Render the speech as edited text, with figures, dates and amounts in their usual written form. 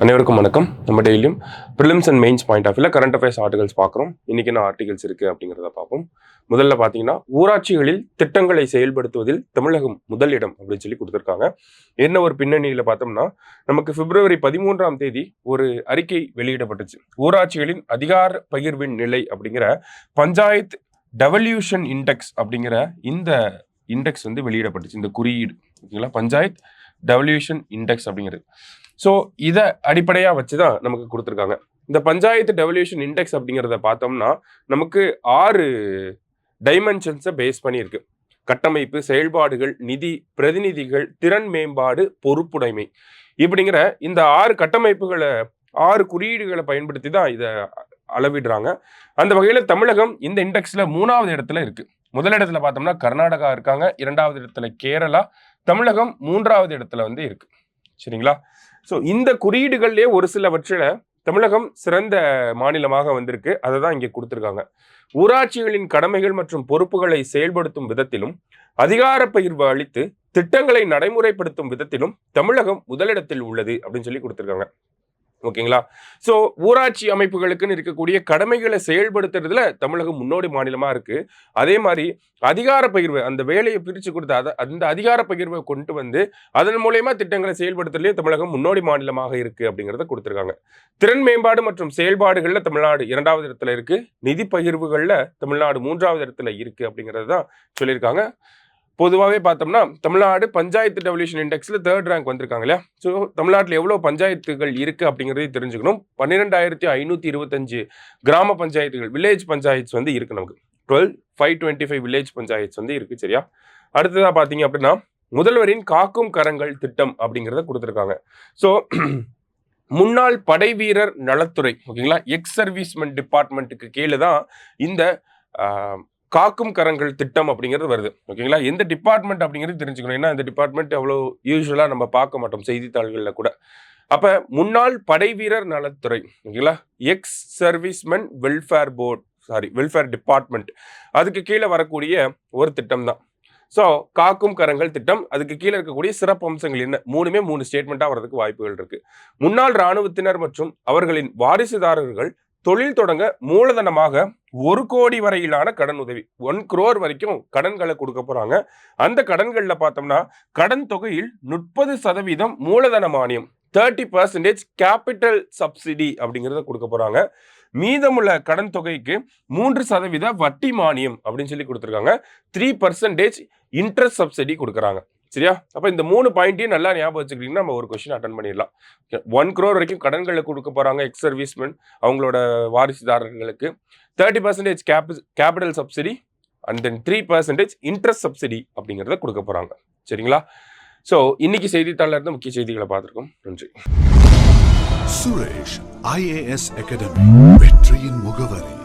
அனைவருக்கும் வணக்கம். நம்ம டெய்லியும் prelims and mains point of வியூல கரண்ட் அஃபேர்ஸ் ஆர்டிகல்ஸ் பார்க்குறோம். இன்னைக்கு என்ன ஆர்டிகல்ஸ் இருக்குது அப்படிங்கிறத பார்ப்போம். முதல்ல பார்த்தீங்கன்னா, ஊராட்சிகளில் திட்டங்களை செயல்படுத்துவதில் தமிழகம் முதலிடம் அப்படின்னு சொல்லி கொடுத்துருக்காங்க. என்ன ஒரு பின்னணியில் பார்த்தோம்னா, நமக்கு பிப்ரவரி 13ஆம் தேதி ஒரு அறிக்கை வெளியிடப்பட்டுச்சு. ஊராட்சிகளின் அதிகார பகிர்வின் நிலை அப்படிங்கிற பஞ்சாயத் டெவல்யூஷன் இண்டெக்ஸ் அப்படிங்கிற இந்த இண்டெக்ஸ் வந்து வெளியிடப்பட்டுச்சு. இந்த குறியீடு ஓகேங்களா, பஞ்சாயத் டெவல்யூஷன் இண்டெக்ஸ் அப்படிங்கிறது. ஸோ இதை அடிப்படையாக வச்சு தான் நமக்கு கொடுத்துருக்காங்க. இந்த பஞ்சாயத்து டெவல்யூஷன் இண்டெக்ஸ் அப்படிங்கிறத பார்த்தோம்னா நமக்கு 6 டைமென்ஷன்ஸை பேஸ் பண்ணியிருக்கு. கட்டமைப்பு, செயல்பாடுகள், நிதி, பிரதிநிதிகள், திறன் மேம்பாடு, பொறுப்புடைமை இப்படிங்கிற இந்த 6 கட்டமைப்புகளை 6 குறியீடுகளை பயன்படுத்தி தான் இதை அளவிடுறாங்க. அந்த வகையில் தமிழகம் இந்த இண்டெக்ஸில் 3வது இடத்துல இருக்கு. முதலிடத்துல பார்த்தோம்னா கர்நாடகா இருக்காங்க, 2வது இடத்துல கேரளா, தமிழகம் 3வது இடத்துல வந்து இருக்கு. சரிங்களா? ஸோ இந்த குறியீடுகள்லேயே ஒரு சிலவற்றில் தமிழகம் சிறந்த மாநிலமாக வந்திருக்கு. அதை தான் இங்கே கொடுத்துருக்காங்க. ஊராட்சிகளின் கடமைகள் மற்றும் பொறுப்புகளை செயல்படுத்தும் விதத்திலும் அதிகார பகிர்வு அளித்து திட்டங்களை நடைமுறைப்படுத்தும் விதத்திலும் தமிழகம் முதலிடத்தில் உள்ளது அப்படின்னு சொல்லி கொடுத்துருக்காங்க. ஓகேங்களா? ஸோ ஊராட்சி அமைப்புகளுக்குன்னு இருக்கக்கூடிய கடமைகளை செயல்படுத்துறதுல தமிழகம் முன்னோடி மாநிலமா இருக்கு. அதே மாதிரி அதிகார பகிர்வு, அந்த வேலையை பிரித்து கொடுத்த அந்த அதிகார பகிர்வை கொண்டு வந்து அதன் மூலயமா திட்டங்களை செயல்படுத்துறதுலேயே தமிழகம் முன்னோடி மாநிலமாக இருக்கு அப்படிங்கிறத கொடுத்துருக்காங்க. திறன் மேம்பாடு மற்றும் செயல்பாடுகள்ல தமிழ்நாடு 2வது இடத்துல இருக்கு. நிதி பகிர்வுகள்ல தமிழ்நாடு 3வது இடத்துல இருக்கு அப்படிங்கிறது தான் சொல்லியிருக்காங்க. பொதுவாகவே பார்த்தோம்னா தமிழ்நாடு பஞ்சாயத்து டெவல்யூஷன் இண்டெக்ஸில் 3rd ரேங்க் வந்திருக்காங்க இல்லையா? ஸோ தமிழ்நாட்டில் எவ்வளோ பஞ்சாயத்துகள் இருக்குது அப்படிங்கிறதையும் தெரிஞ்சுக்கணும். 12,525 கிராம பஞ்சாயத்துகள், வில்லேஜ் பஞ்சாயத்து வந்து இருக்குது. நமக்கு 12,525 வில்லேஜ் பஞ்சாயத்து வந்து இருக்குது. சரியா? அடுத்ததாக பார்த்தீங்க அப்படின்னா முதல்வரின் காக்கும் கரங்கள் திட்டம் அப்படிங்கிறத கொடுத்துருக்காங்க. ஸோ முன்னாள் படை வீரர் நலத்துறை ஓகேங்களா, எக்ஸ் சர்வீஸ்மென் டிபார்ட்மெண்ட்டுக்கு கீழே தான் இந்த காக்கும் கரங்கள் திட்டம் அப்படிங்கிறது வருது. ஓகேங்களா? எந்த டிபார்ட்மெண்ட் அப்படிங்கிறது தெரிஞ்சுக்கணும். ஏன்னா இந்த டிபார்ட்மெண்ட் அவ்வளோ யூஸ்வலாக நம்ம பார்க்க மாட்டோம் செய்தித்தாள்களில் கூட. அப்போ முன்னாள் படை வீரர் நலத்துறை ஓகேங்களா, எக்ஸ் சர்வீஸ்மென் வெல்ஃபேர் டிபார்ட்மெண்ட், அதுக்கு கீழே வரக்கூடிய ஒரு திட்டம் தான். ஸோ காக்கும் கரங்கள் திட்டம், அதுக்கு கீழே இருக்கக்கூடிய சிறப்பு அம்சங்கள் என்ன? 3 ஸ்டேட்மெண்ட்டாக வர்றதுக்கு வாய்ப்புகள் இருக்கு. முன்னாள் இராணுவத்தினர் மற்றும் அவர்களின் வாரிசுதாரர்கள் தொழில் தொடங்க மூலதனமாக 1 கோடி வரையிலான கடன் உதவி, 1 crore வரைக்கும் கடன்களை கொடுக்க போறாங்க. அந்த கடன்களில் பார்த்தோம்னா கடன் தொகையில் 30% மூலதன மானியம், 30% கேபிட்டல் சப்சிடி அப்படிங்கிறத கொடுக்க போறாங்க. மீதமுள்ள கடன் தொகைக்கு 3% வட்டி மானியம் அப்படின்னு சொல்லி கொடுத்துருக்காங்க. 3% இன்ட்ரெஸ்ட் சப்சிடி கொடுக்குறாங்க. சரியா? அப்போ இந்த 3 பாயிண்ட்டையும் நல்லா ஞாபகம் வச்சுக்கிட்டீங்கன்னா நம்ம ஒரு கொஸ்டின் அட்டன் பண்ணிடலாம். 1 crore வரைக்கும் கடன்களை கொடுக்க போறாங்க எக்ஸ் சர்வீஸ்மென் அவங்களோட வாரிசுதாரர்களுக்கு, 30% capital subsidy and then 3% interest subsidy அப்படிங்கிறத கொடுக்க போறாங்க. சரிங்களா? ஸோ இன்னைக்கு செய்தித்தாளில் இருந்த முக்கிய செய்திகளை பார்த்துருக்கோம். நன்றி. சுரேஷ் IAS அகாடமி, வெற்றியின் முகவரி.